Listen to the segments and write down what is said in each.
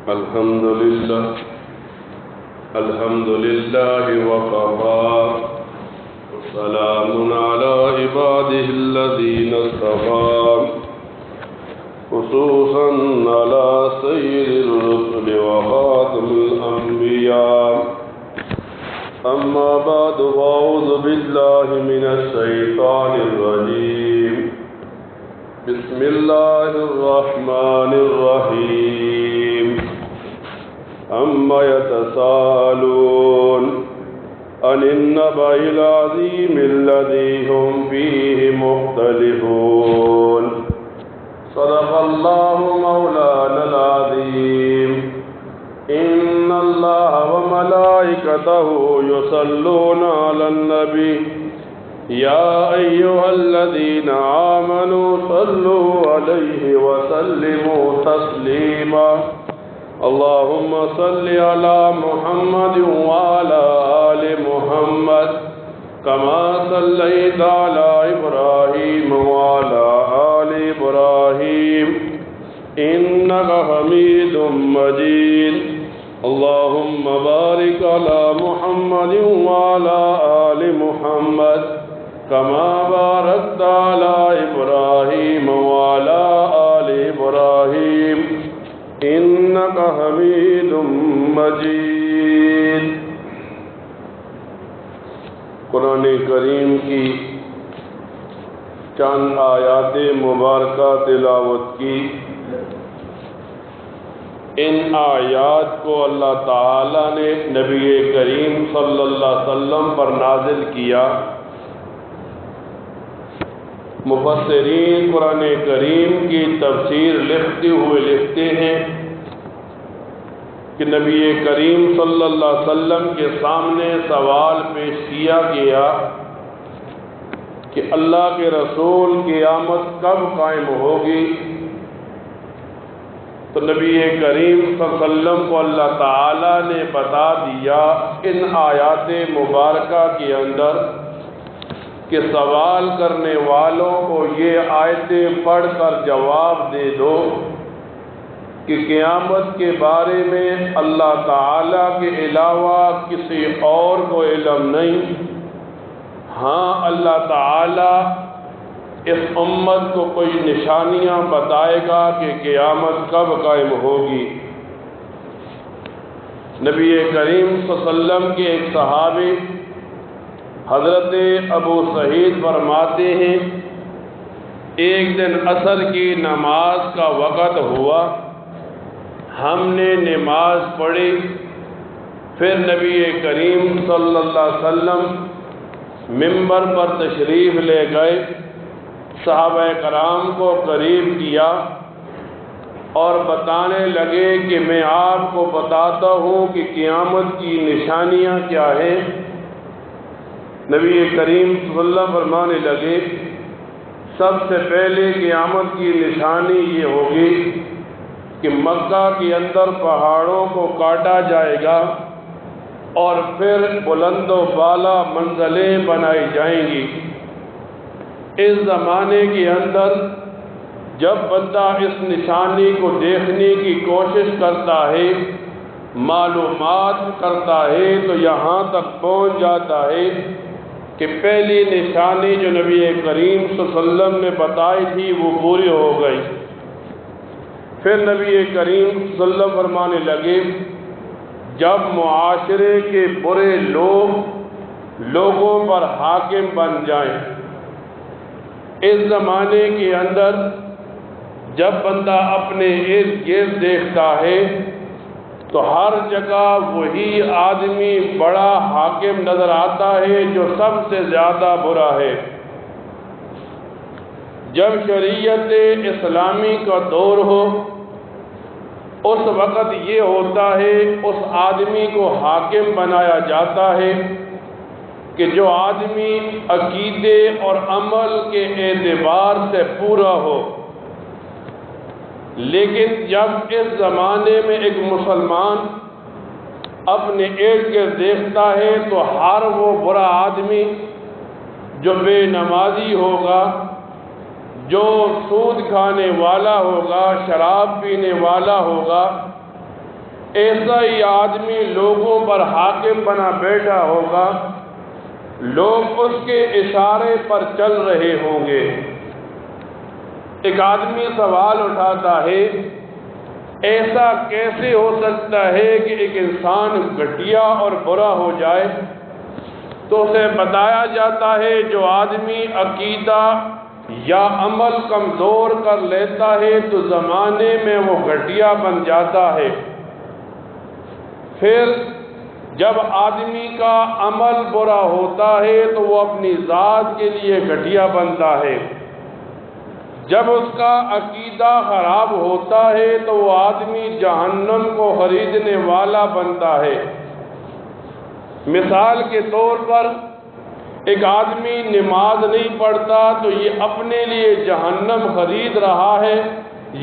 الحمد لله وكفى وسلام على عباده الذين اصطفى خصوصا على سيد الرسل وخاتم الأنبياء أما بعد فأعوذ بالله من الشيطان الرجيم بسم الله الرحمن الرحيم أما يتساءلون عن النبأ العظيم الذي هم فيه مختلفون صدق الله مولانا العظيم إن الله وملائكته يصلون على النبي يا أيها الذين آمنوا صلوا عليه وسلموا تسليما اللهم صل على محمد وعلى آل محمد كما صليت على إبراهيم وعلى آل إبراهيم إنك حميد مجيد اللهم بارك على محمد وعلى آل محمد كما باركت على إبراهيم وعلى آل إبراهيم إنك حميد مجيد۔ قرآن کریم کی چند آیات مبارکہ تلاوت کی۔ ان آیات کو اللہ تعالی نے نبی کریم صلی اللہ علیہ وسلم پر نازل کیا۔ مفسرین قرآن کریم کی تفسیر لکھتے ہوئے لکھتے ہیں کہ نبی کریم صلی اللہ علیہ وسلم کے سامنے سوال پیش کیا گیا کہ اللہ کے رسول قیامت کب قائم ہوگی؟ تو نبی کریم صلی اللہ علیہ وسلم کو اللہ تعالی نے بتا دیا ان آیات مبارکہ کے اندر کہ سوال کرنے والوں کو یہ آیتیں پڑھ کر جواب دے دو کہ قیامت کے بارے میں اللہ تعالی کے علاوہ کسی اور کو علم نہیں۔ ہاں اللہ تعالی اس امت کو کوئی نشانیاں بتائے گا کہ قیامت کب قائم ہوگی۔ نبی کریم صلی اللہ علیہ وسلم کے ایک صحابی حضرت ابو سعید فرماتے ہیں ایک دن عصر کی نماز کا وقت ہوا، ہم نے نماز پڑھی، پھر نبی کریم صلی اللہ علیہ وسلم منبر پر تشریف لے گئے، صحابہ کرام کو قریب کیا اور بتانے لگے کہ میں آپ کو بتاتا ہوں کہ قیامت کی نشانیاں کیا ہیں۔ نبی کریم صلی اللہ علیہ وسلم فرمانے لگے سب سے پہلے قیامت کی نشانی یہ ہوگی کہ مکہ کے اندر پہاڑوں کو کاٹا جائے گا اور پھر بلند و بالا منزلیں بنائی جائیں گی۔ اس زمانے کے اندر جب بندہ اس نشانی کو دیکھنے کی کوشش کرتا ہے، معلومات کرتا ہے، تو یہاں تک پہنچ جاتا ہے کہ پہلی نشانی جو نبی کریم صلی اللہ علیہ وسلم نے بتائی تھی وہ پوری ہو گئی۔ پھر نبی کریم صلی اللہ علیہ وسلم فرمانے لگے جب معاشرے کے برے لوگ لوگوں پر حاکم بن جائیں۔ اس زمانے کے اندر جب بندہ اپنے ارد گرد دیکھتا ہے تو ہر جگہ وہی آدمی بڑا حاکم نظر آتا ہے جو سب سے زیادہ برا ہے۔ جب شریعت اسلامی کا دور ہو اس وقت یہ ہوتا ہے اس آدمی کو حاکم بنایا جاتا ہے کہ جو آدمی عقیدے اور عمل کے اعتبار سے پورا ہو۔ لیکن جب اس زمانے میں ایک مسلمان اپنے ارد گرد دیکھتا ہے تو ہر وہ برا آدمی جو بے نمازی ہوگا، جو سود کھانے والا ہوگا، شراب پینے والا ہوگا، ایسا ہی آدمی لوگوں پر حاکم بنا بیٹھا ہوگا، لوگ اس کے اشارے پر چل رہے ہوں گے۔ ایک آدمی سوال اٹھاتا ہے، ایسا کیسے ہو سکتا ہے کہ ایک انسان گھٹیا اور برا ہو جائے؟ تو اسے بتایا جاتا ہے جو آدمی عقیدہ یا عمل کمزور کر لیتا ہے تو زمانے میں وہ گھٹیا بن جاتا ہے۔ پھر جب آدمی کا عمل برا ہوتا ہے تو وہ اپنی ذات کے لیے گھٹیا بنتا ہے۔ جب اس کا عقیدہ خراب ہوتا ہے تو وہ آدمی جہنم کو خریدنے والا بنتا ہے۔ مثال کے طور پر ایک آدمی نماز نہیں پڑھتا تو یہ اپنے لیے جہنم خرید رہا ہے،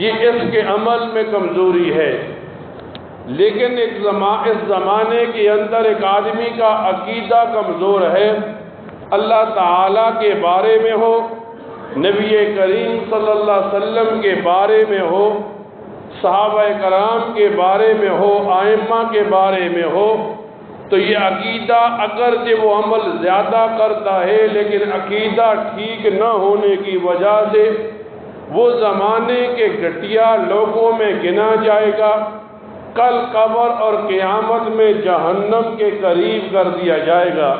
یہ اس کے عمل میں کمزوری ہے۔ لیکن اس زمانے کے اندر ایک آدمی کا عقیدہ کمزور ہے، اللہ تعالیٰ کے بارے میں ہو، نبی کریم صلی اللہ علیہ وسلم کے بارے میں ہو، صحابہ کرام کے بارے میں ہو، ائمہ کے بارے میں ہو، تو یہ عقیدہ اگرچہ وہ عمل زیادہ کرتا ہے لیکن عقیدہ ٹھیک نہ ہونے کی وجہ سے وہ زمانے کے گھٹیا لوگوں میں گنا جائے گا، کل قبر اور قیامت میں جہنم کے قریب کر دیا جائے گا۔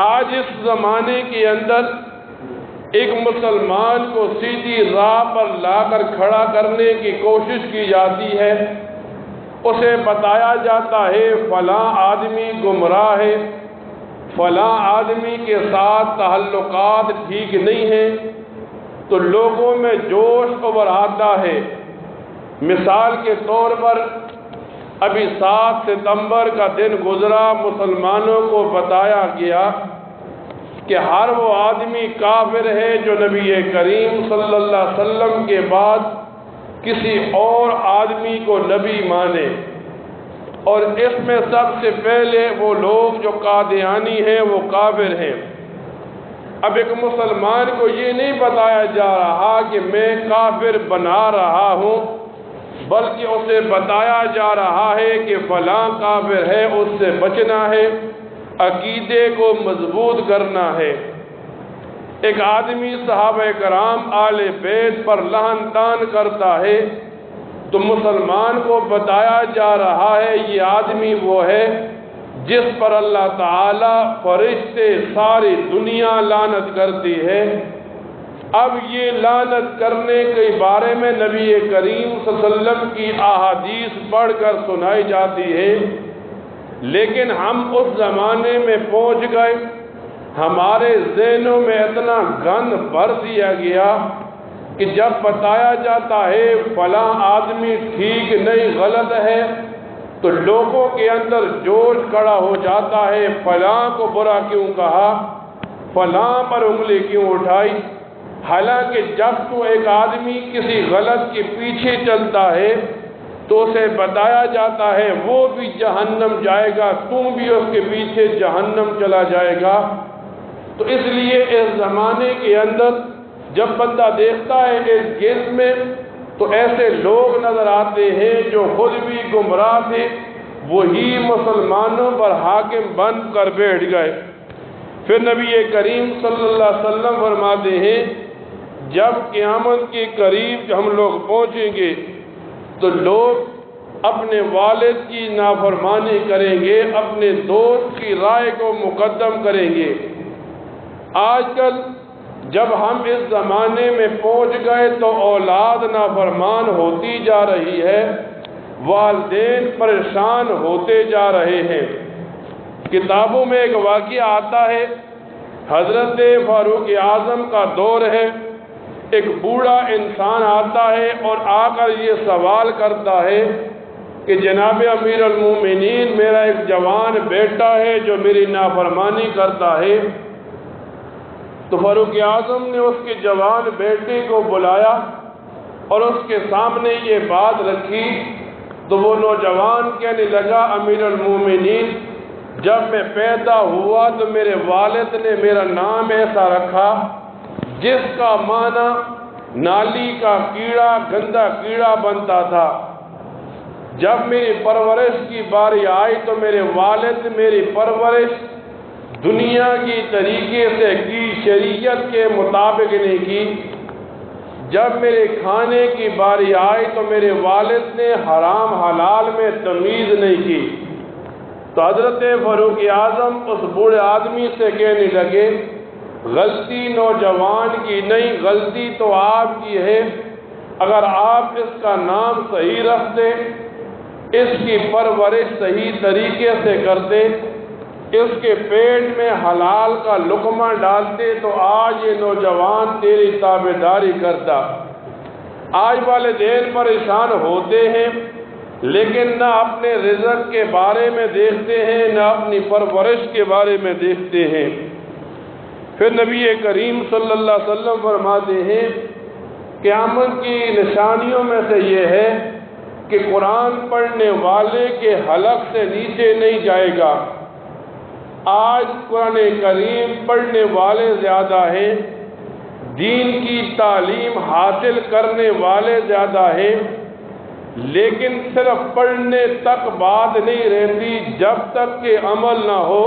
آج اس زمانے کے اندر ایک مسلمان کو سیدھی راہ پر لا کر کھڑا کرنے کی کوشش کی جاتی ہے، اسے بتایا جاتا ہے فلاں آدمی گمراہ ہے، فلاں آدمی کے ساتھ تعلقات ٹھیک نہیں ہیں، تو لوگوں میں جوش ابھر آتا ہے۔ مثال کے طور پر ابھی 7 ستمبر کا دن گزرا، مسلمانوں کو بتایا گیا کہ ہر وہ آدمی کافر ہے جو نبی کریم صلی اللہ علیہ وسلم کے بعد کسی اور آدمی کو نبی مانے، اور اس میں سب سے پہلے وہ لوگ جو قادیانی ہیں وہ کافر ہیں۔ اب ایک مسلمان کو یہ نہیں بتایا جا رہا کہ میں کافر بنا رہا ہوں، بلکہ اسے بتایا جا رہا ہے کہ فلاں کافر ہے، اس سے بچنا ہے، عقیدے کو مضبوط کرنا ہے۔ ایک آدمی صحابہ کرام آل بیت پر لعن طعن کرتا ہے تو مسلمان کو بتایا جا رہا ہے یہ آدمی وہ ہے جس پر اللہ تعالی فرشتے ساری دنیا لعنت کرتی ہے۔ اب یہ لعنت کرنے کے بارے میں نبی کریم صلی اللہ علیہ وسلم کی احادیث پڑھ کر سنائی جاتی ہے، لیکن ہم اس زمانے میں پہنچ گئے، ہمارے ذہنوں میں اتنا گند بھر دیا گیا کہ جب بتایا جاتا ہے فلاں آدمی ٹھیک نہیں غلط ہے تو لوگوں کے اندر جوش کھڑا ہو جاتا ہے، فلاں کو برا کیوں کہا، فلاں پر انگلی کیوں اٹھائی۔ حالانکہ جب تو ایک آدمی کسی غلط کے پیچھے چلتا ہے تو اسے بتایا جاتا ہے وہ بھی جہنم جائے گا، تم بھی اس کے پیچھے جہنم چلا جائے گا۔ تو اس لیے اس زمانے کے اندر جب بندہ دیکھتا ہے اس گرد میں تو ایسے لوگ نظر آتے ہیں جو خود بھی گمراہ تھے، وہی مسلمانوں پر حاکم بن کر بیٹھ گئے۔ پھر نبی کریم صلی اللہ علیہ وسلم فرماتے ہیں جب قیامت کے قریب ہم لوگ پہنچیں گے تو لوگ اپنے والد کی نافرمانی کریں گے، اپنے دوست کی رائے کو مقدم کریں گے۔ آج کل جب ہم اس زمانے میں پہنچ گئے تو اولاد نافرمان ہوتی جا رہی ہے، والدین پریشان ہوتے جا رہے ہیں۔ کتابوں میں ایک واقعہ آتا ہے، حضرت فاروق اعظم کا دور ہے، ایک بوڑھا انسان آتا ہے اور آ کر یہ سوال کرتا ہے کہ جناب امیر المومنین میرا ایک جوان بیٹا ہے جو میری نافرمانی کرتا ہے۔ تو فاروق اعظم نے اس کے جوان بیٹے کو بلایا اور اس کے سامنے یہ بات رکھی، تو وہ نوجوان کہنے لگا امیر المومنین جب میں پیدا ہوا تو میرے والد نے میرا نام ایسا رکھا جس کا معنی نالی کا کیڑا، گندا کیڑا بنتا تھا۔ جب میری پرورش کی باری آئی تو میرے والد میری پرورش دنیا کی طریقے سے کی، شریعت کے مطابق نہیں کی۔ جب میرے کھانے کی باری آئی تو میرے والد نے حرام حلال میں تمیز نہیں کی۔ تو حضرت فاروق اعظم اس بوڑھے آدمی سے کہنے لگے، غلطی نوجوان کی نہیں، غلطی تو آپ کی ہے۔ اگر آپ اس کا نام صحیح رکھتے، اس کی پرورش صحیح طریقے سے کرتے، اس کے پیٹ میں حلال کا لقمہ ڈالتے تو آج یہ نوجوان تیری تابعداری کرتا۔ آج والدین پریشان ہوتے ہیں لیکن نہ اپنے رزق کے بارے میں دیکھتے ہیں، نہ اپنی پرورش کے بارے میں دیکھتے ہیں۔ پھر نبی کریم صلی اللہ علیہ وسلم فرماتے ہیں قیامت کی نشانیوں میں سے یہ ہے کہ قرآن پڑھنے والے کے حلق سے نیچے نہیں جائے گا۔ آج قرآن کریم پڑھنے والے زیادہ ہیں، دین کی تعلیم حاصل کرنے والے زیادہ ہیں، لیکن صرف پڑھنے تک بات نہیں رہتی جب تک کہ عمل نہ ہو۔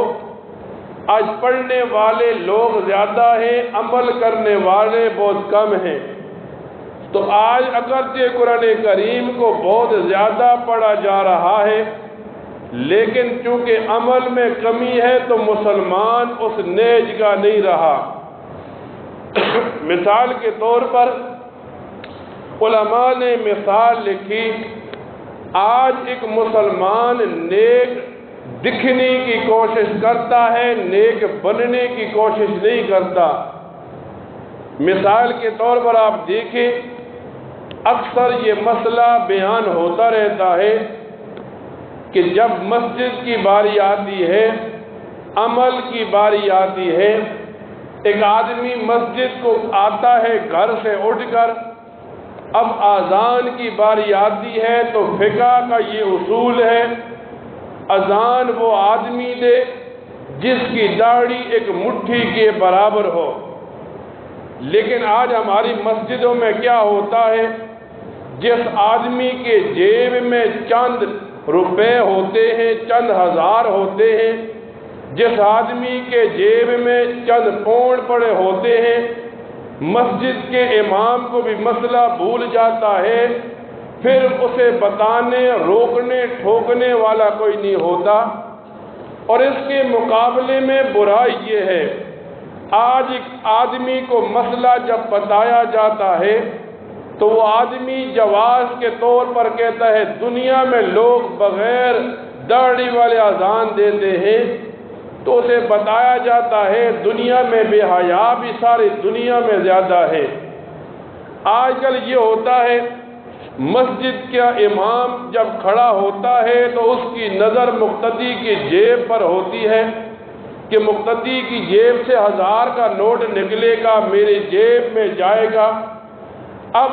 آج پڑھنے والے لوگ زیادہ ہیں، عمل کرنے والے بہت کم ہیں۔ تو آج اگرچہ قرآن کریم کو بہت زیادہ پڑھا جا رہا ہے، لیکن چونکہ عمل میں کمی ہے تو مسلمان اس نیج کا نہیں رہا۔ مثال کے طور پر علماء نے مثال لکھی، آج ایک مسلمان نیک دکھنے کی کوشش کرتا ہے، نیک بننے کی کوشش نہیں کرتا۔ مثال کے طور پر آپ دیکھیں، اکثر یہ مسئلہ بیان ہوتا رہتا ہے کہ جب مسجد کی باری آتی ہے، عمل کی باری آتی ہے، ایک آدمی مسجد کو آتا ہے گھر سے اٹھ کر، اب اذان کی باری آتی ہے تو فقہ کا یہ اصول ہے، اذان وہ آدمی دے جس کی داڑھی ایک مٹھی کے برابر ہو۔ لیکن آج ہماری مسجدوں میں کیا ہوتا ہے، جس آدمی کے جیب میں چند روپے ہوتے ہیں، چند ہزار ہوتے ہیں، جس آدمی کے جیب میں چند پونڈ پڑے ہوتے ہیں، مسجد کے امام کو بھی مسئلہ بھول جاتا ہے، پھر اسے بتانے، روکنے، ٹھوکنے والا کوئی نہیں ہوتا۔ اور اس کے مقابلے میں برائی یہ ہے، آج ایک آدمی کو مسئلہ جب بتایا جاتا ہے تو وہ آدمی جواز کے طور پر کہتا ہے دنیا میں لوگ بغیر داڑھی والے اذان دیتے ہیں، تو اسے بتایا جاتا ہے دنیا میں بے حیا بھی ساری دنیا میں زیادہ ہے۔ آج کل یہ ہوتا ہے، مسجد کا امام جب کھڑا ہوتا ہے تو اس کی نظر مقتدی کی جیب پر ہوتی ہے کہ مقتدی کی جیب سے 1000 کا نوٹ نکلے گا، میری جیب میں جائے گا۔ اب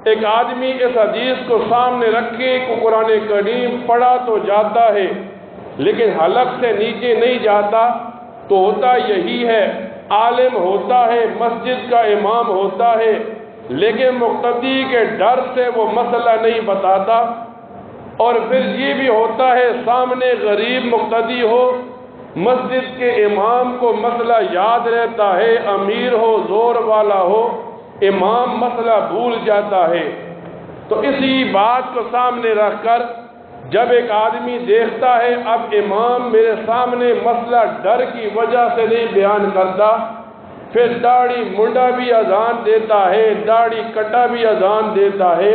ایک آدمی اس حدیث کو سامنے رکھے کہ قرآن کریم پڑھا تو جاتا ہے لیکن حلق سے نیچے نہیں جاتا، تو ہوتا یہی ہے، عالم ہوتا ہے، مسجد کا امام ہوتا ہے، لیکن مقتدی کے ڈر سے وہ مسئلہ نہیں بتاتا۔ اور پھر یہ بھی ہوتا ہے سامنے غریب مقتدی ہو، مسجد کے امام کو مسئلہ یاد رہتا ہے، امیر ہو، زور والا ہو، امام مسئلہ بھول جاتا ہے۔ تو اسی بات کو سامنے رکھ کر جب ایک آدمی دیکھتا ہے اب امام میرے سامنے مسئلہ ڈر کی وجہ سے نہیں بیان کرتا، پھر داڑھی منڈا بھی اذان دیتا ہے، داڑھی کٹا بھی اذان دیتا ہے،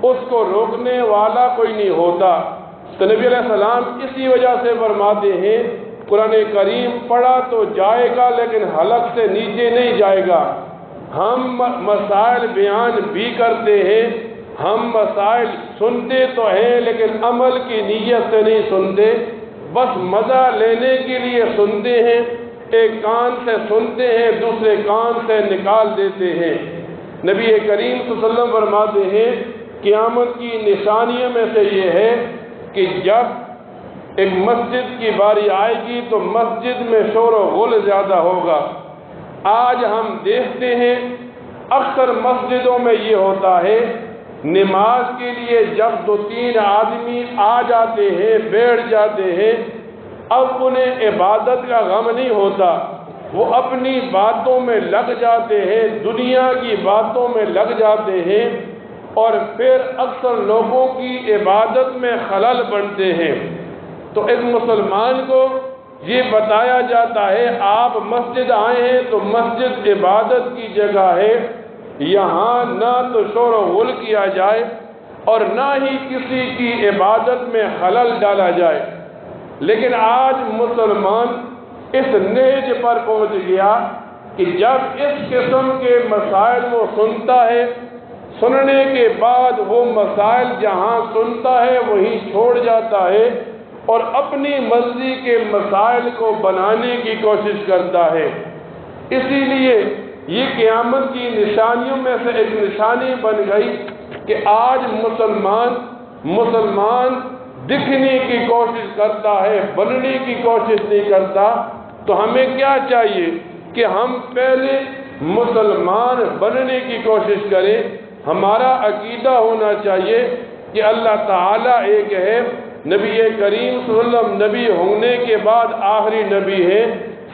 اس کو روکنے والا کوئی نہیں ہوتا۔ تو نبی علیہ السلام اسی وجہ سے فرماتے ہیں قرآن کریم پڑھا تو جائے گا لیکن حلق سے نیچے نہیں جائے گا۔ ہم مسائل بیان بھی کرتے ہیں، ہم مسائل سنتے تو ہیں لیکن عمل کی نیت سے نہیں سنتے، بس مزہ لینے کے لیے سنتے ہیں، ایک کان سے سنتے ہیں دوسرے کان سے نکال دیتے ہیں۔ نبی کریم صلی اللہ علیہ وسلم فرماتے ہیں قیامت کی نشانیوں میں سے یہ ہے کہ جب ایک مسجد کی باری آئے گی تو مسجد میں شور و غل زیادہ ہوگا۔ آج ہم دیکھتے ہیں اکثر مسجدوں میں یہ ہوتا ہے، نماز کے لیے جب 2-3 آدمی آ جاتے ہیں، بیٹھ جاتے ہیں، اب انہیں عبادت کا غم نہیں ہوتا، وہ اپنی باتوں میں لگ جاتے ہیں، دنیا کی باتوں میں لگ جاتے ہیں، اور پھر اکثر لوگوں کی عبادت میں خلل بنتے ہیں۔ تو ایک مسلمان کو یہ بتایا جاتا ہے آپ مسجد آئے ہیں تو مسجد عبادت کی جگہ ہے، یہاں نہ تو شور و غل کیا جائے اور نہ ہی کسی کی عبادت میں خلل ڈالا جائے۔ لیکن آج مسلمان اس نہج پر پہنچ گیا کہ جب اس قسم کے مسائل وہ سنتا ہے، سننے کے بعد وہ مسائل جہاں سنتا ہے وہیں چھوڑ جاتا ہے اور اپنی مرضی کے مسائل کو بنانے کی کوشش کرتا ہے۔ اسی لیے یہ قیامت کی نشانیوں میں سے ایک نشانی بن گئی کہ آج مسلمان دکھنے کی کوشش کرتا ہے، بننے کی کوشش نہیں کرتا۔ تو ہمیں کیا چاہیے کہ ہم پہلے مسلمان بننے کی کوشش کریں۔ ہمارا عقیدہ ہونا چاہیے کہ اللہ تعالیٰ ایک ہے، نبی کریم صلی اللہ علیہ وسلم نبی ہونے کے بعد آخری نبی ہے،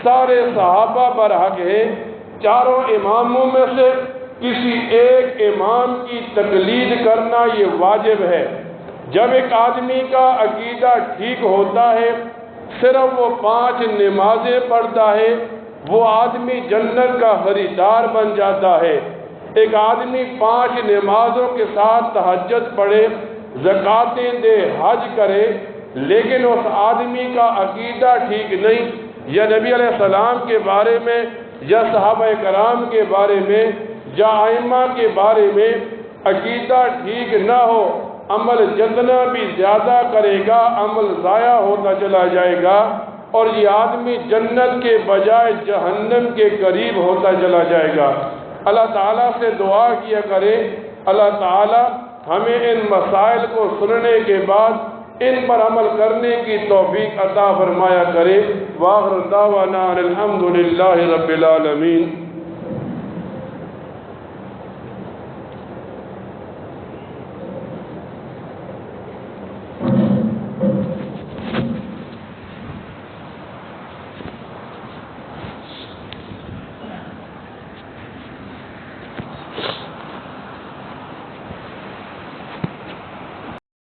سارے صحابہ پر حق ہے، چاروں اماموں میں سے کسی ایک امام کی تقلید کرنا یہ واجب ہے۔ جب ایک آدمی کا عقیدہ ٹھیک ہوتا ہے، صرف وہ 5 نمازیں پڑھتا ہے، وہ آدمی جنت کا خریدار بن جاتا ہے۔ ایک آدمی 5 نمازوں کے ساتھ تہجد پڑھے، زکاتیں دے، حج کرے، لیکن اس آدمی کا عقیدہ ٹھیک نہیں، یا نبی علیہ السلام کے بارے میں یا صحابہ کرام کے بارے میں یا ائمہ کے بارے میں عقیدہ ٹھیک نہ ہو، عمل جتنا بھی زیادہ کرے گا عمل ضائع ہوتا چلا جائے گا، اور یہ آدمی جنت کے بجائے جہنم کے قریب ہوتا چلا جائے گا۔ اللہ تعالیٰ سے دعا کیا کرے اللہ تعالیٰ ہمیں ان مسائل کو سننے کے بعد ان پر عمل کرنے کی توفیق عطا فرمایا کرے۔ وآخر دعوانا الحمد للہ رب العالمین۔